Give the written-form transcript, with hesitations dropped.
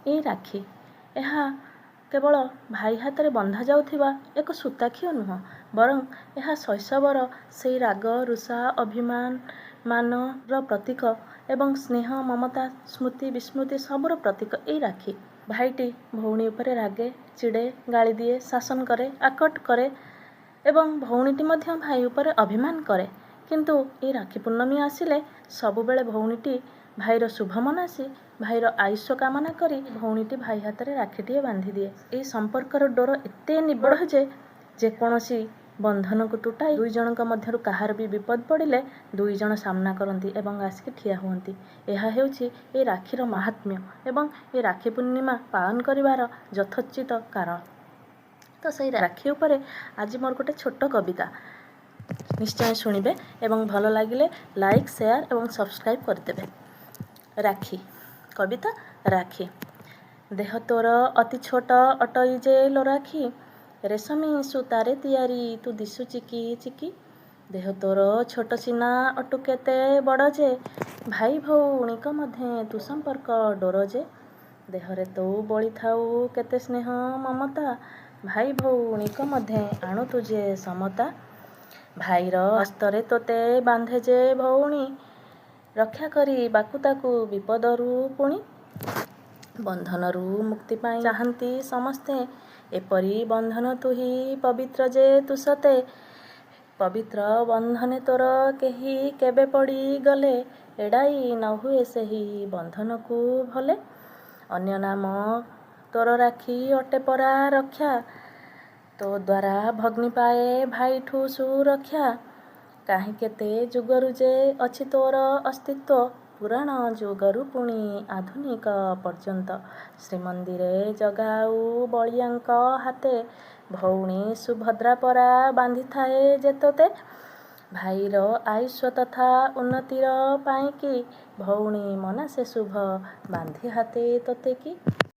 ଏଇ ରାକ୍ଷୀ ଏହା କେବଳ ଭାଇ ହାତରେ ବନ୍ଧା ଯାଉଥିବା ଏକ ସୂତାଖିଅ ନୁହଁ, ବରଂ ଏହା ଶୈଶବର ସେଇ ରାଗ, ରୁଷା, ଅଭିମାନ, ମାନର ପ୍ରତୀକ ଏବଂ ସ୍ନେହ, ମମତା, ସ୍ମୃତି, ବିସ୍ମୃତି ସବୁର ପ୍ରତୀକ ଏଇ ରାକ୍ଷୀ। ଭାଇଟି ଭଉଣୀ ଉପରେ ରାଗେ, ଚିଡ଼େ, ଗାଳି ଦିଏ, ଶାସନ କରେ, ଆକଟ କରେ ଏବଂ ଭଉଣୀଟି ମଧ୍ୟ ଭାଇ ଉପରେ ଅଭିମାନ କରେ। କିନ୍ତୁ ଏଇ ରାକ୍ଷୀ ପୂର୍ଣ୍ଣମୀ ଆସିଲେ ସବୁବେଳେ ଭଉଣୀଟି ଭାଇର ଶୁଭ ମନାସି, ଭାଇର ଆୟୁଷ କାମନା କରି ଭଉଣୀଟି ଭାଇ ହାତରେ ରାକ୍ଷୀଟିଏ ବାନ୍ଧିଦିଏ। ଏହି ସମ୍ପର୍କର ଡୋର ଏତେ ନିବିଡ଼ ଯେ ଯେକୌଣସି ବନ୍ଧନକୁ ତୁଟାଇ ଦୁଇ ଜଣଙ୍କ ମଧ୍ୟରୁ କାହାର ବି ବିପଦ ପଡ଼ିଲେ ଦୁଇ ଜଣ ସାମ୍ନା କରନ୍ତି ଏବଂ ଆସିକି ଠିଆ ହୁଅନ୍ତି। ଏହା ହେଉଛି ଏହି ରାକ୍ଷୀର ମାହାତ୍ମ୍ୟ ଏବଂ ଏହି ରାକ୍ଷୀ ପୂର୍ଣ୍ଣିମା ପାଳନ କରିବାର ଯଥୋଚିତ କାରଣ। ତ ସେଇ ରାକ୍ଷୀ ଉପରେ ଆଜି ମୋର ଗୋଟେ ଛୋଟ କବିତା, ନିଶ୍ଚୟ ଶୁଣିବେ ଏବଂ ଭଲ ଲାଗିଲେ ଲାଇକ୍, ସେୟାର ଏବଂ ସବସ୍କ୍ରାଇବ୍ କରିଦେବେ। ରାକ୍ଷୀ କବିତା। ରାକ୍ଷୀ। ଦେହ ତୋର ଅତି ଛୋଟ ଅଟଇ ଯେ ଲୋ ରାକ୍ଷୀ, ରେଶମୀ ସୂତାରେ ତିଆରି ତୁ ଦିଶୁ ଚିକି ଚିକି। ଦେହ ତୋର ଛୋଟ ସିନା ଅଟୁ କେତେ ବଡ଼ ଯେ, ଭାଇ ଭଉଣୀଙ୍କ ମଧ୍ୟେ ତୁ ସମ୍ପର୍କ ଡୋର ଯେ। ଦେହରେ ତୁ ବୋଳିଥାଉ କେତେ ସ୍ନେହ ମମତା, ଭାଇ ଭଉଣୀଙ୍କ ମଧ୍ୟେ ଆଣୁ ତୁ ଯେ ସମତା। ଭାଇର ହସ୍ତରେ ତୋତେ ବାନ୍ଧେ ଯେ ଭଉଣୀ, ରକ୍ଷା କରିବାକୁ ତାକୁ ବିପଦରୁ ପୁଣି। ବନ୍ଧନରୁ ମୁକ୍ତି ପାଇଁ ଚାହାନ୍ତି ସମସ୍ତେ, ଏପରି ବନ୍ଧନ ତୁହି ପବିତ୍ର ଯେ ତୁ ସତେ। ପବିତ୍ର ବନ୍ଧନେ ତୋର କେହି କେବେ ପଡ଼ିଗଲେ, ଏଡ଼ାଇ ନ ହୁଏ ସେହି ବନ୍ଧନକୁ ଭଲେ। ଅନ୍ୟ ନାମ ତୋର ରାକ୍ଷୀ ଅଟେ ପରା ରକ୍ଷା, ତୋ ଦ୍ୱାରା ଭଗ୍ନୀ ପାଏ ଭାଇଠୁ ସୁରକ୍ଷା। କାହିଁ କେତେ ଯୁଗରୁ ଯେ ଅଛି ତୋର ଅସ୍ତିତ୍ୱ, ପୁରାଣ ଯୁଗରୁ ପୁଣି ଆଧୁନିକ ପର୍ଯ୍ୟନ୍ତ। ଶ୍ରୀମନ୍ଦିରେ ଜଗାଉ ବଳିଆଙ୍କ ହାତେ, ଭଉଣୀ ସୁଭଦ୍ରା ପରା ବାନ୍ଧିଥାଏ ଯେ ତୋତେ। ଭାଇର ଆୟୁଷ ତଥା ଉନ୍ନତିର ପାଇଁକି, ଭଉଣୀ ମନାସେ ଶୁଭ ବାନ୍ଧି ହାତେ ତୋତେ କି।